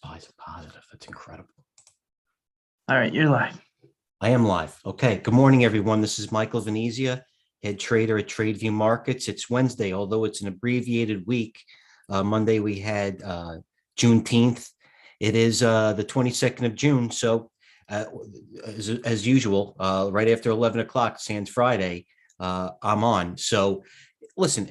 Spies are positive. That's incredible. All right, you're live. I am live. Okay. Good morning, everyone. This is Michael Venezia, head trader at TradeView Markets. It's Wednesday, although it's an abbreviated week. Monday, we had Juneteenth. It is the 22nd of June. So as usual, right after 11 o'clock, sans Friday, I'm on. So listen,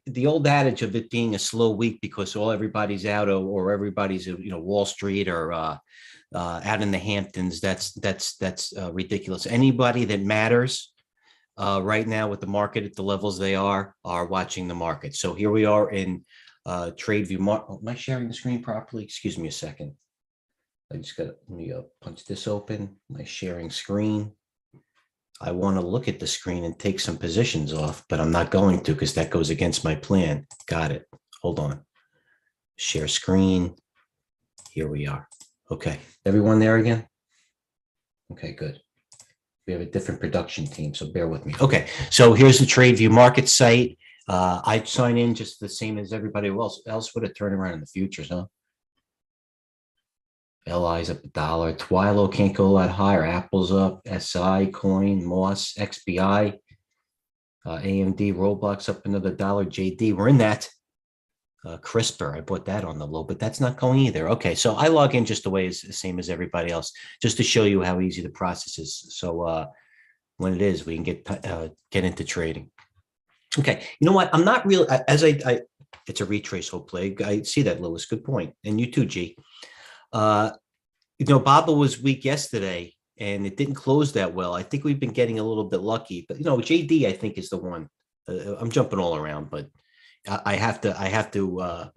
the old adage of it being a slow week because everybody's out or everybody's, Wall Street or out in the Hamptons, that's ridiculous. Anybody that matters right now with the market at the levels they are watching the market. So here we are in TradeView. Am I sharing the screen properly? Excuse me a second. I just got to let me punch this open. My sharing screen. I want to look at the screen and take some positions off, but I'm not going to because that goes against my plan. Got it. Hold on. Share screen. Here we are. Okay. Everyone there again? Okay, good. We have a different production team, so bear with me. Okay. So here's the TradeView market site. I sign in just the same as everybody else would have turned around in the futures, huh? LI's up $1. Twilo can't go a lot higher. Apple's up. SI, Coin, Moss, XBI, AMD, Roblox up another $1. JD, we're in that. CRISPR, I bought that on the low, but that's not going either. Okay, so I log in just the way is the same as everybody else, just to show you how easy the process is. So when it is, we can get into trading. Okay, you know what? I'm not real it's a retrace, hopefully. I see that, Lewis. Good point. And you too, G. Baba was weak yesterday and it didn't close that well. I think we've been getting a little bit lucky, but JD, I think, is the one. I'm jumping all around, but I have to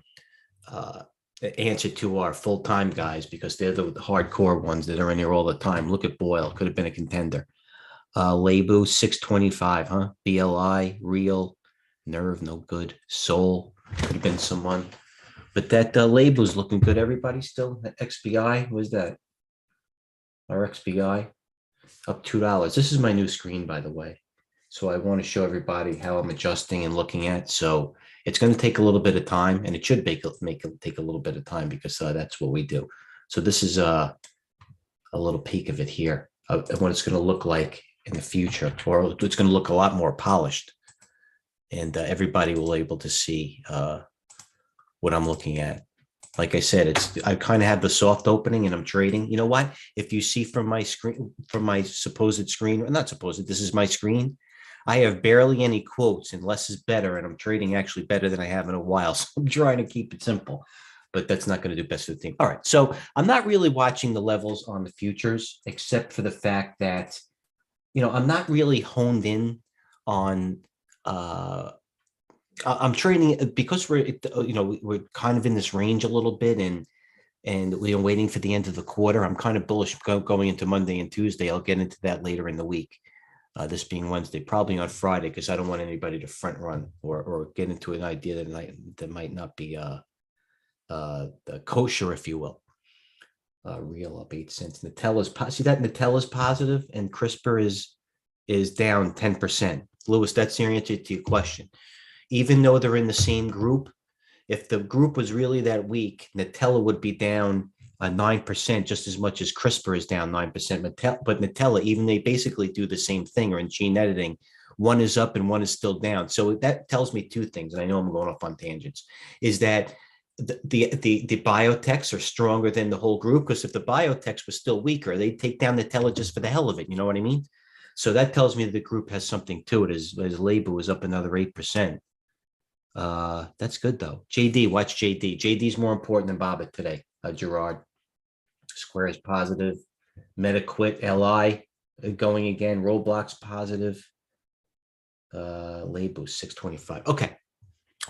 answer to our full-time guys because they're the hardcore ones that are in here all the time. Look at Boyle, could have been a contender. Lebu 625, huh? BLI, Real, Nerve, no good. Soul could have been someone. But that Lebu's looking good. Everybody still at XBI. What is that? Our XBI up $2. This is my new screen, by the way. So I want to show everybody how I'm adjusting and looking at. So it's going to take a little bit of time, and it should take a little bit of time because that's what we do. So this is a little peek of it here, of what it's going to look like in the future, or it's going to look a lot more polished, and everybody will be able to see what I'm looking at. Like I said, I kind of have the soft opening and I'm trading. You know what? If you see from my screen, from my supposed screen, or not supposed, this is my screen. I have barely any quotes and less is better. And I'm trading actually better than I have in a while. So I'm trying to keep it simple, but that's not going to do best for the team. All right. So I'm not really watching the levels on the futures, except for the fact that, I'm not really honed in on, I'm trading because we're kind of in this range a little bit, and we are waiting for the end of the quarter. I'm kind of bullish going into Monday and Tuesday. I'll get into that later in the week. This being Wednesday, probably on Friday, because I don't want anybody to front run or get into an idea that might not be kosher, if you will. Real up 8 cents. See that Nutella's positive and CRISPR is down 10%. Lewis, that's the answer to your question. Even though they're in the same group, if the group was really that weak, Nutella would be down 9%, just as much as CRISPR is down 9%. But Nutella, even they basically do the same thing, or in gene editing, one is up and one is still down. So that tells me two things, and I know I'm going off on tangents, is that the biotechs are stronger than the whole group, because if the biotechs were still weaker, they'd take down Nutella just for the hell of it. You know what I mean? So that tells me the group has something to it, as Lebu is up another 8%. That's good though. JD, watch JD. JD's more important than Baba today. Gerard. Square is positive. MetaQuit, LI going again. Roblox positive. Lebu 625. Okay.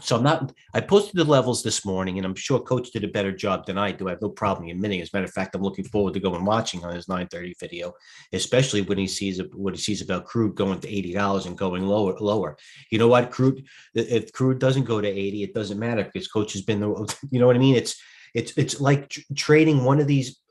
So I posted the levels this morning, and I'm sure Coach did a better job than I do. I have no problem admitting. As a matter of fact, I'm looking forward to going and watching on his 9:30 video, especially when he sees what he sees about crude going to $80 and going lower. You know what? If crude doesn't go to 80, it doesn't matter, because Coach has been you know what I mean? It's like trading one of these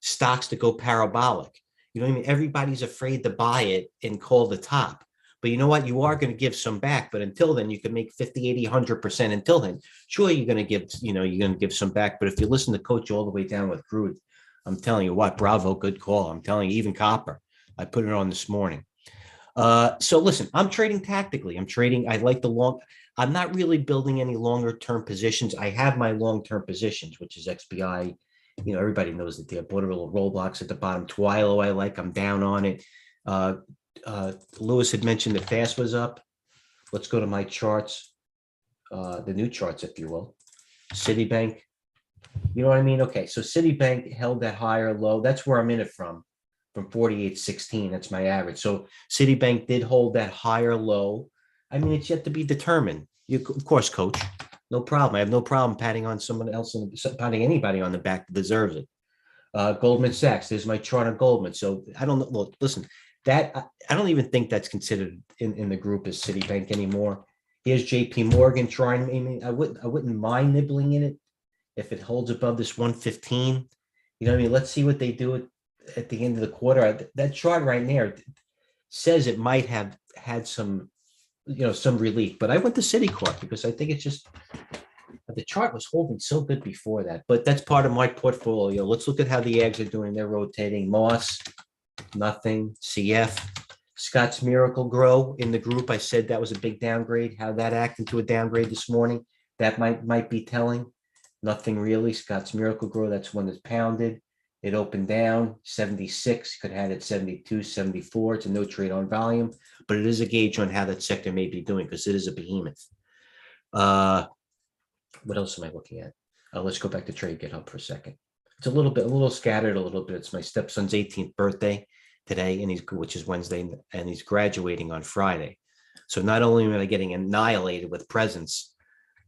stocks to go parabolic. You know what I mean? Everybody's afraid to buy it and call the top. But you know what? You are going to give some back. But until then, you can make 50, 80, 100% until then. Sure, you're going to give, you're going to give some back. But if you listen to Coach all the way down with crude, I'm telling you what, bravo, good call. I'm telling you, even copper. I put it on this morning. So listen, I'm trading tactically. I like the long. I'm not really building any longer term positions. I have my long term positions, which is XBI. Everybody knows that they bought a little roadblocks at the bottom. Twilo, I like. I'm down on it. Lewis had mentioned that fast was up. Let's go to my charts, the new charts, if you will. Citibank. You know what I mean? Okay, so Citibank held that higher low. That's where I'm in it from 48.16. That's my average. So Citibank did hold that higher low. I mean, it's yet to be determined. Of course, coach, no problem. I have no problem patting on someone else and patting anybody on the back that deserves it. Goldman Sachs, there's my chart on Goldman. So I don't know. Look, listen, that I don't even think that's considered in the group as Citibank anymore. Here's JP Morgan trying. I mean, I wouldn't mind nibbling in it if it holds above this 115. You know what I mean? Let's see what they do at the end of the quarter. That chart right there says it might have had some relief, but I went to Citicorp because I think it's just the chart was holding so good before that. But that's part of my portfolio. Let's look at how the Ags are doing. They're rotating. Moss, nothing. CF, Scott's Miracle Grow in the group. I said that was a big downgrade. How that acted to a downgrade this morning. That might be telling. Nothing really. Scott's Miracle Grow, that's one that's pounded. It opened down 76, could have had it 72, 74. It's a no trade on volume, but it is a gauge on how that sector may be doing because it is a behemoth. What else am I looking at? Let's go back to TradeGATEHub for a second. It's a little scattered a little bit. It's my stepson's 18th birthday today, which is Wednesday, and he's graduating on Friday. So not only am I getting annihilated with presents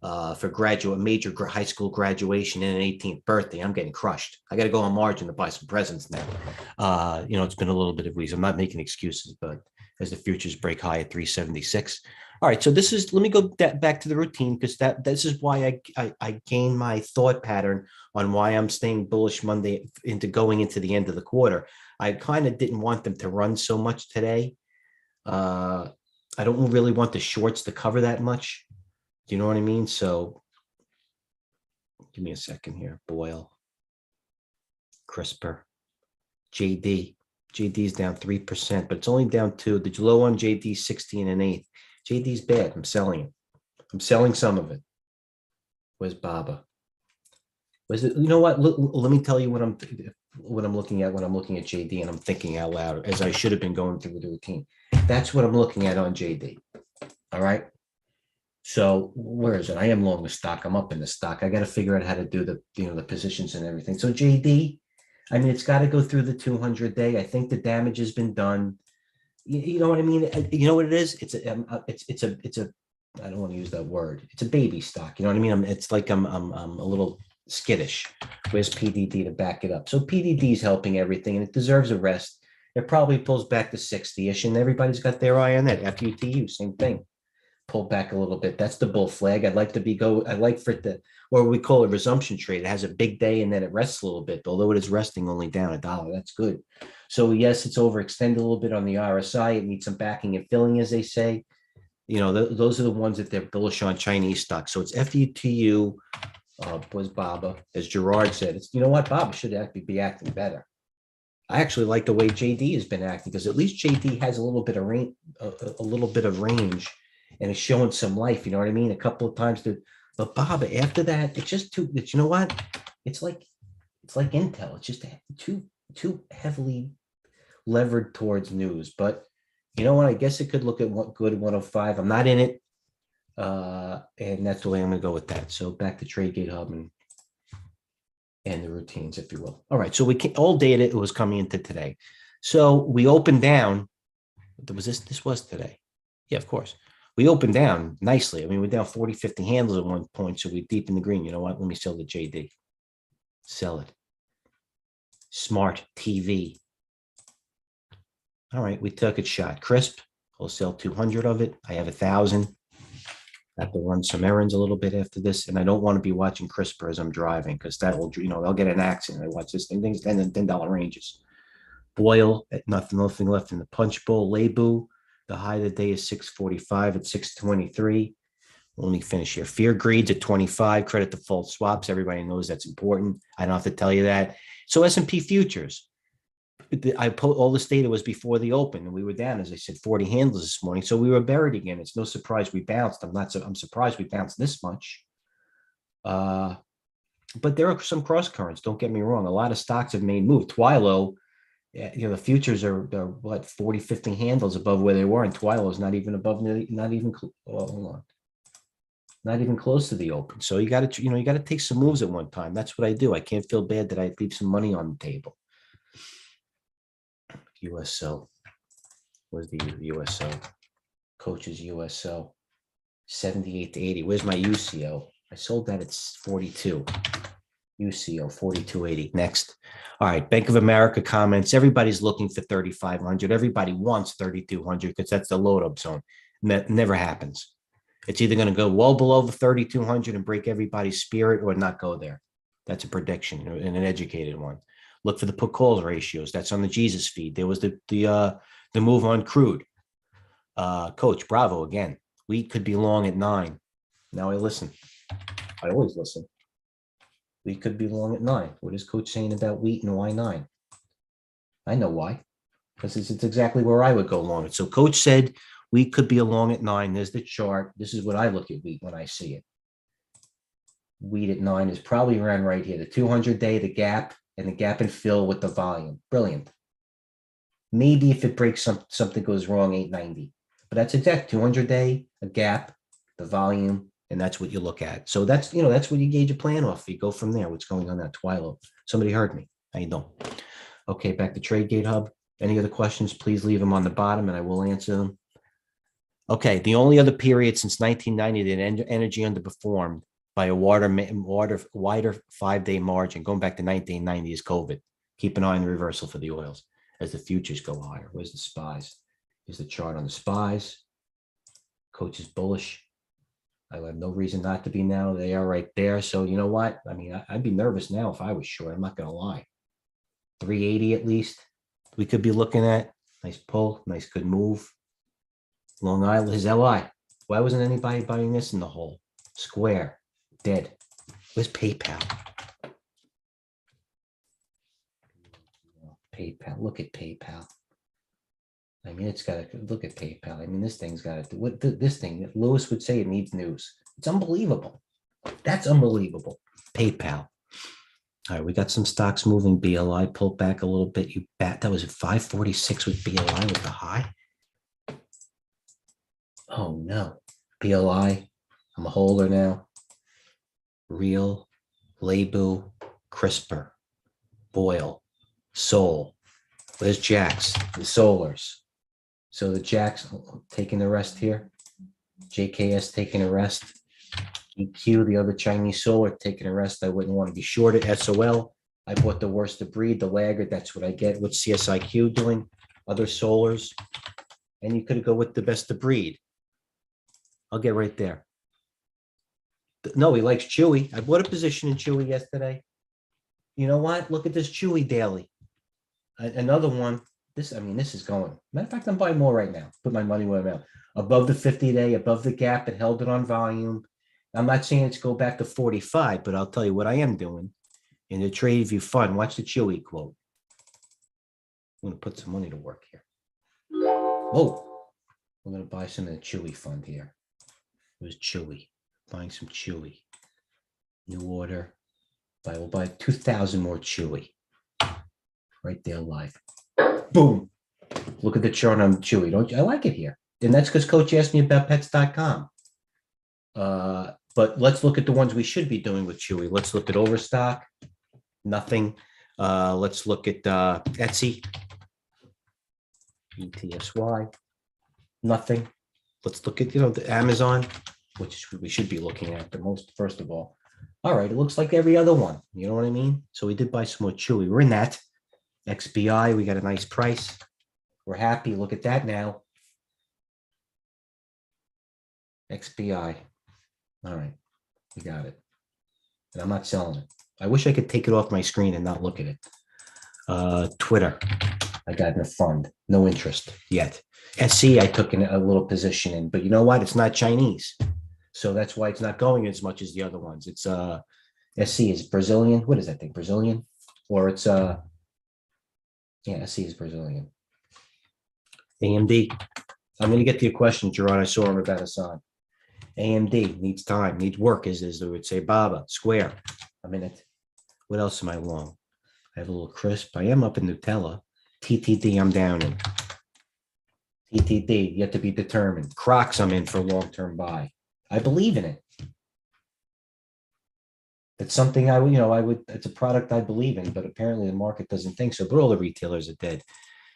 for major high school graduation and an 18th birthday, I'm getting crushed. I got to go on margin to buy some presents now. It's been a little bit of weeks. I'm not making excuses, but as the futures break high at 376. All right, so let me go back to the routine because this is why I gained my thought pattern on why I'm staying bullish Monday going into the end of the quarter. I kind of didn't want them to run so much today. I don't really want the shorts to cover that much. Do you know what I mean? So give me a second here. Boyle, CRISPR, JD. JD's down 3%, but it's only down 2. The low on JD 16 and 8. JD's bad. I'm selling it. I'm selling some of it. Where's Baba? You know what? Let me tell you what I'm looking at when I'm looking at JD, and I'm thinking out loud as I should have been going through the routine. That's what I'm looking at on JD. All right. So where is it? I am long the stock. I'm up in the stock. I got to figure out how to do the positions and everything. So JD, I mean, it's got to go through the 200-day. I think the damage has been done. You know what I mean? You know what it is? It's a I don't want to use that word. It's a baby stock. You know what I mean? It's like I'm a little skittish. Where's PDD to back it up? So PDD is helping everything, and it deserves a rest. It probably pulls back to 60-ish, and everybody's got their eye on that. FUTU, same thing. Pull back a little bit. That's the bull flag. I'd like for it to, or we call it resumption trade. It has a big day and then it rests a little bit, although it is resting only down $1. That's good. So yes, it's overextended a little bit on the RSI. It needs some backing and filling, as they say. Those are the ones that they're bullish on Chinese stocks. So it's FUTU, was Baba, as Gerard said. You know what? Baba should actually be acting better. I actually like the way JD has been acting because at least JD has a little bit of range. And it's showing some life, you know what I mean? A couple of times, but Bob, after that, it's just too. You know what? It's like Intel. It's just too heavily levered towards news. But you know what? I guess it could look at good 105. I'm not in it, and that's the way I'm going to go with that. So back to TradeGATEHub and the routines, if you will. All right. So all data it was coming into today. So we opened down. Was this? This was today. Yeah, of course. We opened down nicely. I mean, we're down 40, 50 handles at one point, so we're deep in the green. You know what? Let me sell the JD. Sell it. Smart TV. All right, we took it shot. Crisp, I'll sell 200 of it. I have 1,000. I have to run some errands a little bit after this, and I don't want to be watching CRISPR as I'm driving because that will, they'll get an accident. I watch this thing, things $10 ranges. Boyle, nothing left in the punch bowl. Lebu, The high of the day is 645 at 623. Let me finish here. Fear greeds at 25. Credit default swaps. Everybody knows that's important. I don't have to tell you that. So S&P futures. I put all this data was before the open, and we were down, as I said, 40 handles this morning. So we were buried again. It's no surprise we bounced. I'm surprised we bounced this much. But there are some cross currents. Don't get me wrong. A lot of stocks have made move. Twilo, the futures are what 40, 50 handles above where they were, and Twilo is not even above, not even. Well, hold on. Not even close to the open. So you got to take some moves at one time. That's what I do. I can't feel bad that I leave some money on the table. USO. Where's the USO? Coach's USO. 78 to 80. Where's my UCO? I sold that at 42. UCO 42.80. Next. All right. Bank of America comments. Everybody's looking for 3,500. Everybody wants 3,200 because that's the load up zone. That never happens. It's either going to go well below the 3,200 and break everybody's spirit or not go there. That's a prediction and an educated one. Look for the put calls ratios. That's on the Jesus feed. There was the move on crude. Coach, bravo again. Wheat could be long at 9. Now I listen. I always listen. Wheat could be long at 9. What is Coach saying about wheat and why 9? I know why. Because it's exactly where I would go long it. So Coach said wheat could be along at 9. There's the chart. This is what I look at wheat when I see it. Wheat at 9 is probably around right here. The 200-day, the gap, and the gap and fill with the volume. Brilliant. Maybe if it breaks something goes wrong, 890. But that's exact 200-day, a gap, the volume, and that's what you look at. So that's what you gauge a plan off. You go from there. What's going on at Twilo? Somebody heard me. How you doing? Okay, back to TradeGATEHub. Any other questions? Please leave them on the bottom, and I will answer them. Okay, the only other period since 1990 that energy underperformed by a wider 5-day margin, going back to 1990, is COVID. Keep an eye on the reversal for the oils as the futures go higher. Where's the SPYs? Here's the chart on the SPYs. Coach is bullish. I have no reason not to be now. They are right there. So you know what? I mean, I'd be nervous now if I was short. I'm not going to lie. 380 at least. We could be looking at. Nice pull. Nice good move. Long Island, his LI. Why wasn't anybody buying this in the hole? Square, dead. Where's PayPal? PayPal, look at PayPal. I mean, it's got to look at PayPal. I mean, this thing's got to, what this thing, Lewis would say it needs news. It's unbelievable. That's unbelievable. PayPal. All right, we got some stocks moving. BLI pulled back a little bit. You bet that was at 546 with BLI with the high. Oh no, BLI, I'm a holder now. Real, Lebu, CRISPR, Boyle, Sol. Where's Jax? The Solars. So the Jax taking the rest here. JKS taking a rest. EQ, the other Chinese solar, taking a rest. I wouldn't want to be short at SOL. I bought the worst of breed, the laggard. That's what I get. What's CSIQ doing? Other solars. And you could go with the best of breed. I'll get right there. No, he likes Chewy. I bought a position in Chewy yesterday. You know what? Look at this Chewy daily. Another one. This is going. Matter of fact, I'm buying more right now. Put my money where I'm at. Above the 50-day, above the gap. It held it on volume. I'm not saying it's go back to 45, but I'll tell you what I am doing. In the TradeView fund, watch the Chewy quote. I'm going to put some money to work here. Oh, I'm going to buy some of the Chewy fund here. It was Chewy. Buying some Chewy. New order. We'll buy 2,000 more Chewy. Right there live. Boom. Look at the chart on Chewy. Don't you? I like it here. And that's because Coach asked me about pets.com. But let's look at the ones we should be doing with Chewy. Let's look at Overstock. Nothing. Let's look at Etsy. ETSY. Nothing. Let's look at the Amazon, which we should be looking at the most, first of all. All right, it looks like every other one. You know what I mean? So we did buy some more Chewy. We're in that. XBI, we got a nice price. We're happy. Look at that now. XBI. All right, we got it. And I'm not selling it. I wish I could take it off my screen and not look at it. Twitter. I got in a fund, no interest yet. SC, I took in a little position in, but you know what? It's not Chinese. So that's why it's not going as much as the other ones. It's SC is Brazilian. What is that thing? Brazilian? Or it's yeah, SC is Brazilian. AMD. I'm gonna get to your question, Gerard. I saw him about Hassan. AMD needs time, needs work, as they would say. Baba, Square. A minute. What else am I long? I have a little crisp. I am up in Nutella. TTD, I'm down in. TTD, yet to be determined. Crocs, I'm in for long-term buy. I believe in it. It's something I would, it's a product I believe in, but apparently the market doesn't think so. But all the retailers are dead.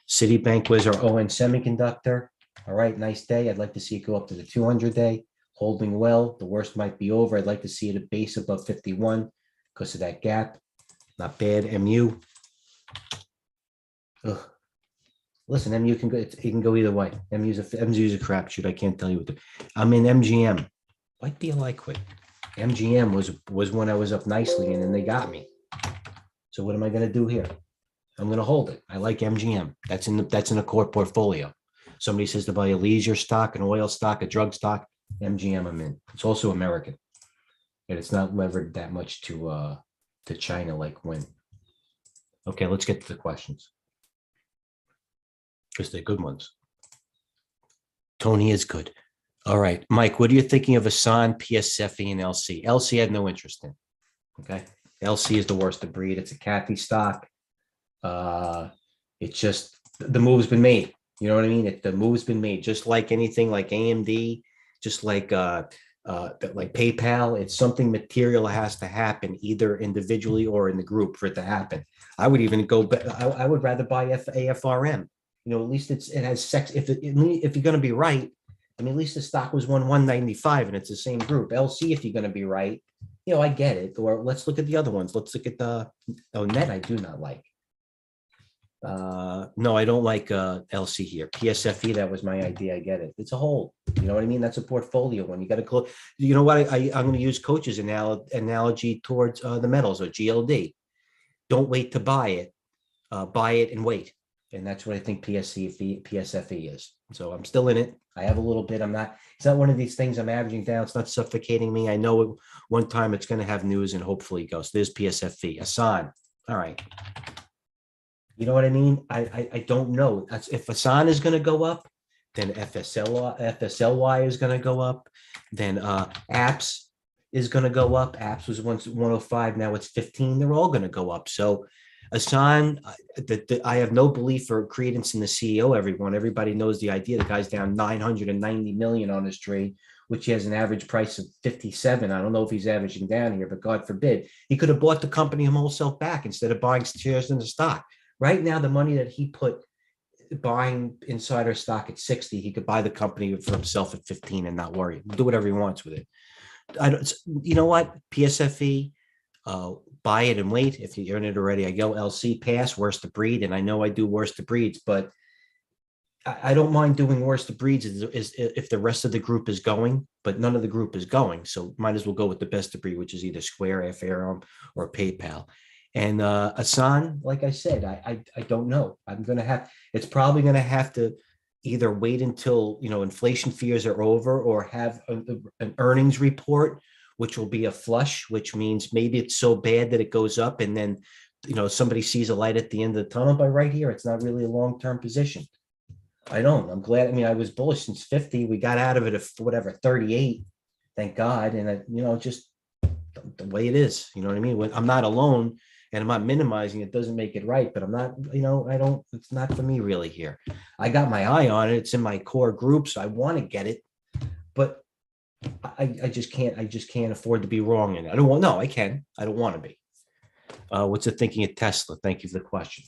Citibank was our ON Semiconductor. All right, nice day. I'd like to see it go up to the 200-day. Holding well. The worst might be over. I'd like to see it a base above 51 because of that gap. Not bad. MU. Ugh. Listen, MU can go. It can go either way. MU's a crapshoot. I can't tell you what. I'm in MGM. Why deal I quit? MGM was when I was up nicely, and then they got me. So what am I going to do here? I'm going to hold it. I like MGM. That's in a core portfolio. Somebody says to buy a leisure stock, an oil stock, a drug stock. MGM I'm in. It's also American, and it's not levered that much to China like when. Okay, let's get to the questions because they're good ones. Tony is good. All right, Mike, what are you thinking of Asan, PSFE, and LC? LC I have no interest in. Okay, LC is the worst of breed. It's a Kathy stock. It's just the move's been made. You know what I mean? The move's been made. Just like anything, like AMD, just like PayPal. It's something material has to happen either individually or in the group for it to happen. I would even go. I would rather buy AFRM. You know, at least it has sex. If you're going to be right. I mean, at least the stock was 195 and it's the same group. LC, if you're going to be right, you know, I get it. Or let's look at the other ones. Let's look at net. I do not like. No, I don't like LC here. PSFE, that was my idea. I get it. It's a hold. You know what I mean? That's a portfolio one. You got to close. You know what? I'm going to use coach's analogy towards the metals or GLD. Don't wait to buy it. Buy it and wait. And that's what I think PSFE is. So I'm still in it. I have a little bit. It's not one of these things I'm averaging down. It's not suffocating me. I know one time it's going to have news and hopefully it goes. There's PSFE. Asan. All right. You know what I mean? I don't know. If Asan is going to go up, then FSLY is going to go up. Then apps is going to go up. Apps was once 105. Now it's 15. They're all going to go up. So Asan, I have no belief or credence in the CEO. Everybody knows the idea. The guy's down 990 million on his trade, which he has an average price of 57. I don't know if he's averaging down here, but God forbid. He could have bought the company himself back instead of buying shares in the stock. Right now, the money that he put buying insider stock at 60, he could buy the company for himself at 15 and not worry. Do whatever he wants with it. You know what? PSFE, buy it and wait. If you earn it already, I go LC pass, worst of breed. And I know I do worst of breeds, but I don't mind doing worst of breeds is if the rest of the group is going, but none of the group is going. So might as well go with the best of breed, which is either Square, FRM, or PayPal. And Asan, like I said, I don't know. It's probably going to have to either wait until, inflation fears are over or have an earnings report, which will be a flush, which means maybe it's so bad that it goes up and then, somebody sees a light at the end of the tunnel. But right here, it's not really a long-term position. I'm glad. I mean, I was bullish since 50. We got out of it at 38. Thank God. And, just the way it is, you know what I mean? When I'm not alone and I'm not minimizing it, doesn't make it right, but I'm not, it's not for me really here. I got my eye on it. It's in my core group. So I want to get it, but I just can't afford to be wrong in it. I can. I don't want to be. What's the thinking of Tesla? Thank you for the question.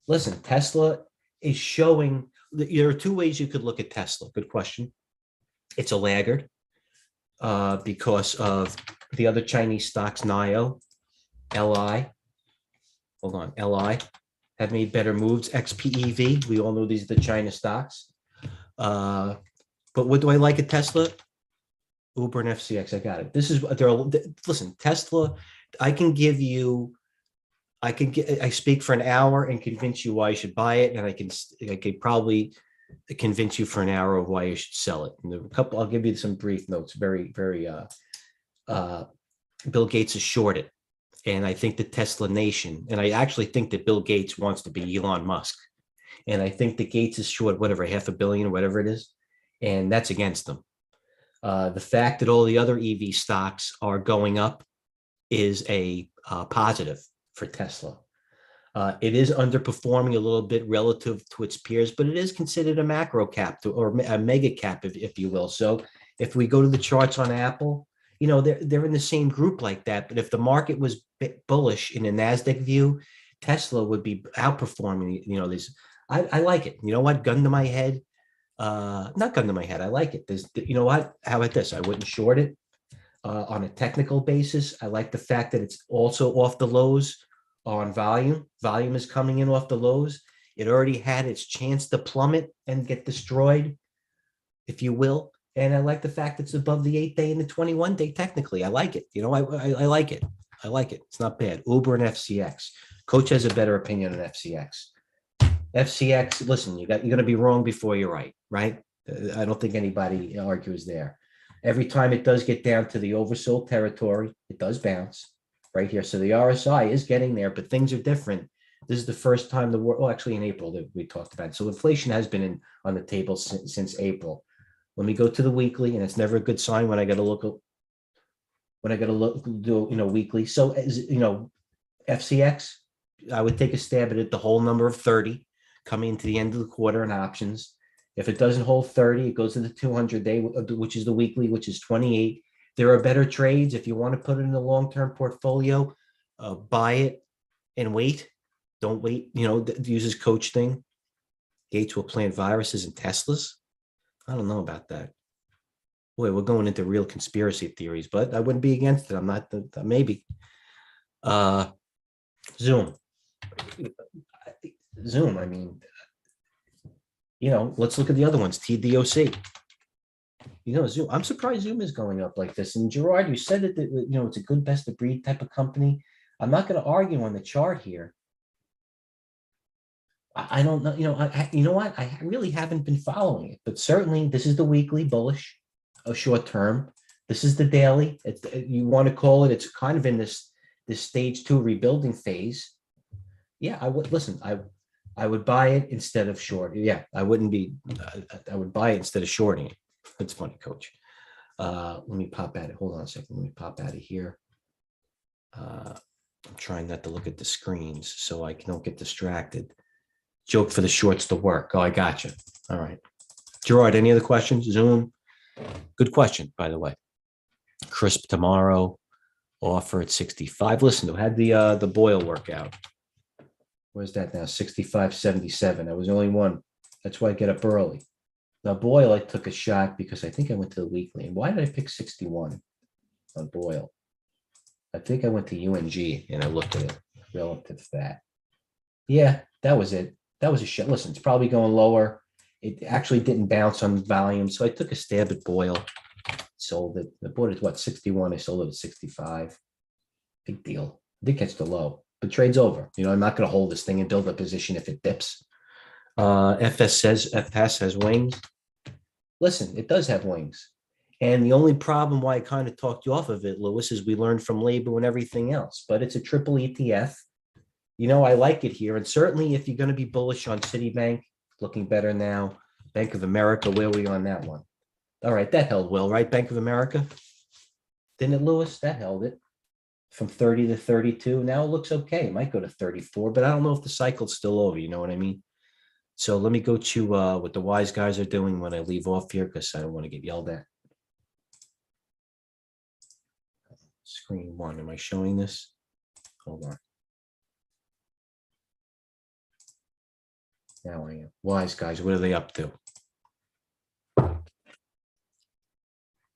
Listen, Tesla is showing, there are two ways you could look at Tesla. Good question. It's a laggard because of the other Chinese stocks, NIO, LI, have made better moves, XPEV. We all know these are the China stocks. But what do I like at Tesla? Uber and FCX, I got it. Listen, Tesla, I can give you I speak for an hour and convince you why you should buy it, and I could probably convince you for an hour of why you should sell it. And a couple, I'll give you some brief notes. Uh, Bill Gates is shorted, and I think the Tesla Nation, and I actually think that Bill Gates wants to be Elon Musk, and I think that Gates is short whatever $500 million, whatever it is, and that's against them. The fact that all the other EV stocks are going up is a positive for Tesla. It is underperforming a little bit relative to its peers, but it is considered a macro cap or a mega cap, if you will. So if we go to the charts on Apple, they're in the same group like that. But if the market was bullish in a NASDAQ view, Tesla would be outperforming. I like it. You know what? Gun to my head. Not gun to my head. I like it. You know what? How about this? I wouldn't short it. On a technical basis, I like the fact that it's also off the lows on volume. Volume is coming in off the lows. It already had its chance to plummet and get destroyed, if you will. And I like the fact it's above the 8-day and the 21-day technically. I like it. I like it. I like it. It's not bad. Uber and FCX. Coach has a better opinion on FCX. FCX, listen, you're going to be wrong before you're right? I don't think anybody argues there. Every time it does get down to the oversold territory, it does bounce right here. So the RSI is getting there, but things are different. This is the first time the world, actually in April that we talked about it. So inflation has been on the table since April. Let me go to the weekly, and it's never a good sign when I got to look do weekly. So FCX, I would take a stab at it, the whole number of 30 coming into the end of the quarter in options. If it doesn't hold 30, it goes to the 200-day, which is the weekly, which is 28. There are better trades. If you want to put it in a long-term portfolio, buy it and wait. Don't wait, use his coach thing. Gates will plant viruses in Teslas. I don't know about that. Boy, we're going into real conspiracy theories, but I wouldn't be against it. I'm not, maybe. Zoom. I mean, let's look at the other ones. TDOC. Zoom. I'm surprised Zoom is going up like this. And Gerard, you said that it's a good best of breed type of company. I'm not going to argue on the chart here. I don't know. You know what? I really haven't been following it, but certainly this is the weekly bullish, a short term. This is the daily. You want to call it? It's kind of in this stage 2 rebuilding phase. Yeah, I would listen. I would buy it instead of short. Yeah, I wouldn't be. I would buy it instead of shorting it. That's funny, Coach. Let me pop at it. Hold on a second. Let me pop out of here. I'm trying not to look at the screens so I don't get distracted. Joke for the shorts to work. Oh, I got you. All right. Gerard, any other questions? Zoom. Good question, by the way. Crisp tomorrow. Offer at 65. Listen, I had the Boyle workout. Where's that now? 65.77. That was the only one. That's why I get up early. Now, Boyle, I took a shot because I think I went to the weekly. And why did I pick 61 on Boyle? I think I went to UNG and I looked at it relative to that. Yeah, that was it. That was a shit. Listen, it's probably going lower. It actually didn't bounce on volume. So I took a stab at Boyle. Sold it. I bought it, what, 61. I sold it at 65. Big deal. Did catch the low. But trade's over. I'm not going to hold this thing and build a position if it dips. FS has wings. Listen, it does have wings. And the only problem why I kind of talked you off of it, Lewis, is we learned from labor and everything else. But it's a triple ETF. I like it here. And certainly if you're going to be bullish on Citibank, looking better now. Bank of America, where are we on that one? All right, that held well, right? Bank of America? Didn't it, Lewis? That held it from 30 to 32. Now it looks okay. It might go to 34, but I don't know if the cycle's still over. You know what I mean? So let me go to what the wise guys are doing when I leave off here because I don't want to get yelled at. Screen 1. Am I showing this? Hold on. Now I am. Wise guys, what are they up to?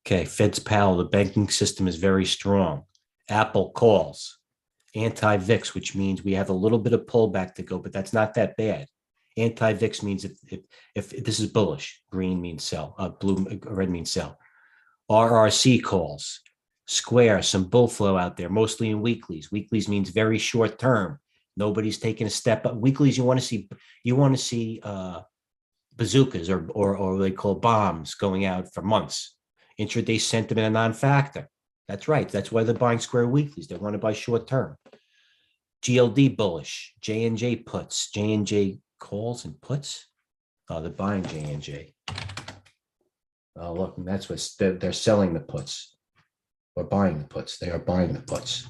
Okay, Fed's Powell, the banking system is very strong. Apple calls. Anti-VIX, which means we have a little bit of pullback to go, but that's not that bad. Anti-VIX means if this is bullish, green means sell, red means sell. RRC calls. Square, some bull flow out there, mostly in weeklies. Weeklies means very short term. Nobody's taking a step up. Weeklies, you want to see bazookas or what they call bombs going out for months. Intraday sentiment a non-factor. That's right. That's why they're buying square weeklies. They want to buy short term. GLD bullish. J&J puts. J&J calls and puts. Oh, they're buying J&J. Oh, look, that's what they're selling the puts. Or buying the puts. They are buying the puts.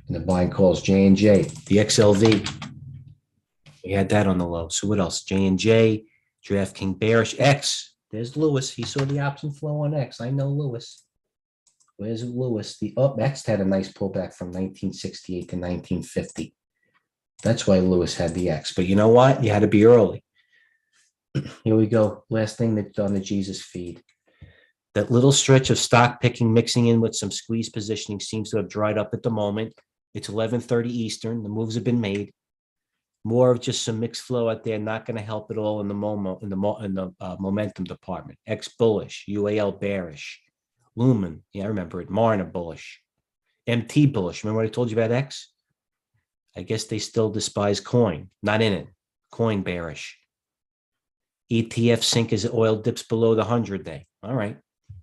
And the buying calls J&J. The XLV. We had that on the low. So what else? J&J, DraftKings bearish. X. There's Lewis. He saw the option flow on X. I know Lewis. Where's Lewis? The X had a nice pullback from 1968 to 1950. That's why Lewis had the X. But you know what? You had to be early. Here we go. Last thing that's on the Jesus feed. That little stretch of stock picking mixing in with some squeeze positioning seems to have dried up at the moment. It's 11:30 Eastern. The moves have been made. More of just some mixed flow out there, not going to help at all in the momentum department. X bullish, UAL bearish, Lumen, yeah, I remember it. Marna bullish, MT bullish. Remember what I told you about X? I guess they still despise coin. Not in it. Coin bearish. ETF sync as oil dips below the 100-day. All right,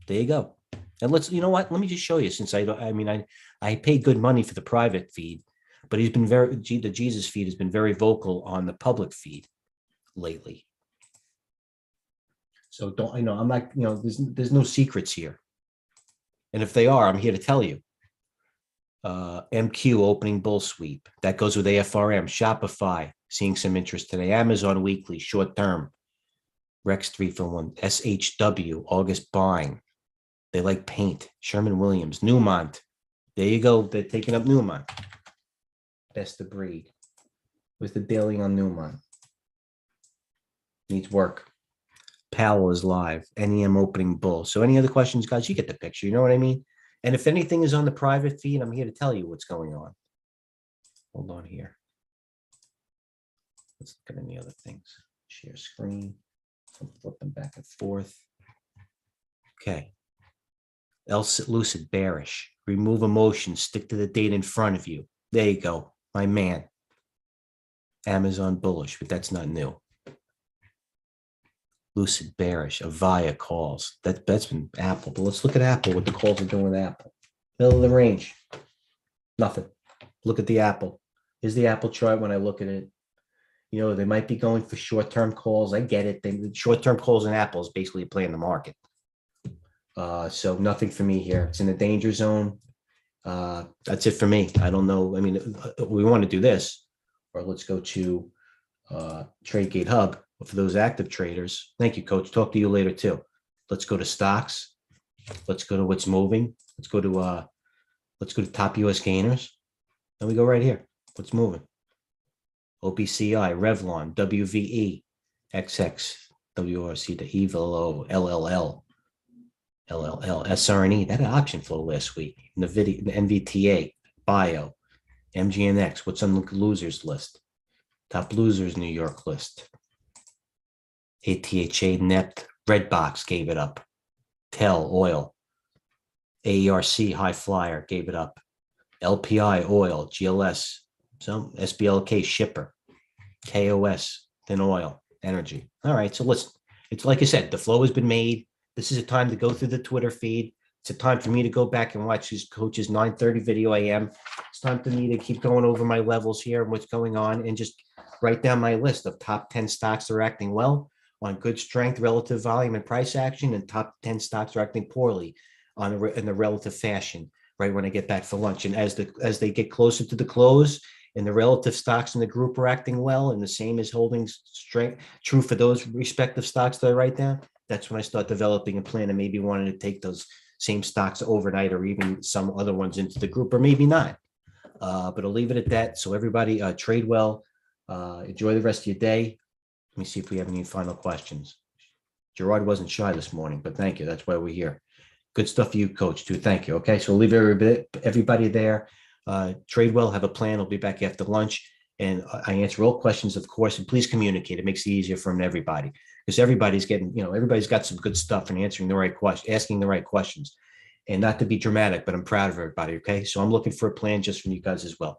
there you go. And you know what? Let me just show you. Since I paid good money for the private feed. But he's been the Jesus feed has been very vocal on the public feed lately. So I'm not, there's no secrets here. And if they are, I'm here to tell you. MQ opening bull sweep. That goes with AFRM. Shopify, seeing some interest today. Amazon weekly, short term. Rex 341. SHW, August buying. They like paint. Sherman-Williams. Newmont. There you go. They're taking up Newmont. Best of breed. With the daily on Newmont. Needs work. Powell is live. NEM opening bull. So any other questions, guys? You get the picture. You know what I mean? And if anything is on the private feed, I'm here to tell you what's going on. Hold on here. Let's look at any other things. Share screen. I'm flipping back and forth. Okay. Lucid bearish. Remove emotion. Stick to the date in front of you. There you go. My man. Amazon bullish, but that's not new. Lucid bearish. Avaya calls. That's been Apple. But let's look at Apple, what the calls are doing with Apple. Middle of the range. Nothing. Look at the Apple. Here's the Apple chart when I look at it. They might be going for short-term calls. I get it. Short-term calls in Apple is basically playing the market. So nothing for me here. It's in the danger zone. That's it for me. I don't know. I mean, we want to do this, or let's go to TradeGATEHub for those active traders. Thank you, Coach. Talk to you later too. Let's go to stocks. Let's go to what's moving. Let's go to top US gainers. Then we go right here. What's moving? OPCI, Revlon, WVE, XX, WRC, the EVO, LLL. SRNE, that had option flow last week. NVIDIA, the NVTA, Bio, MGNX, what's on the losers list? Top losers New York list. ATHA, NEPT, Redbox gave it up. TEL, oil. AERC, High Flyer, gave it up. LPI, oil. GLS, some SBLK, shipper. KOS, thin oil, energy. All right, so it's like I said, the flow has been made. This is a time to go through the Twitter feed. It's a time for me to go back and watch his coach's 9:30 video AM. It's time for me to keep going over my levels here and what's going on and just write down my list of top 10 stocks that are acting well on good strength, relative volume, and price action, and top 10 stocks are acting poorly in the relative fashion, right when I get back for lunch. And as they get closer to the close and the relative stocks in the group are acting well and the same is holding strength true for those respective stocks that I write down, that's when I start developing a plan and maybe wanting to take those same stocks overnight or even some other ones into the group, or maybe not. But I'll leave it at that. So everybody trade well. Enjoy the rest of your day. Let me see if we have any final questions. Gerard wasn't shy this morning, but thank you. That's why we're here. Good stuff for you, Coach, too. Thank you. Okay, so we'll leave everybody there. Trade well. Have a plan. I'll be back after lunch. And I answer all questions, of course, and please communicate. It makes it easier for everybody because everybody's getting, everybody's got some good stuff and answering the right question, asking the right questions, and not to be dramatic, but I'm proud of everybody. Okay. So I'm looking for a plan just from you guys as well.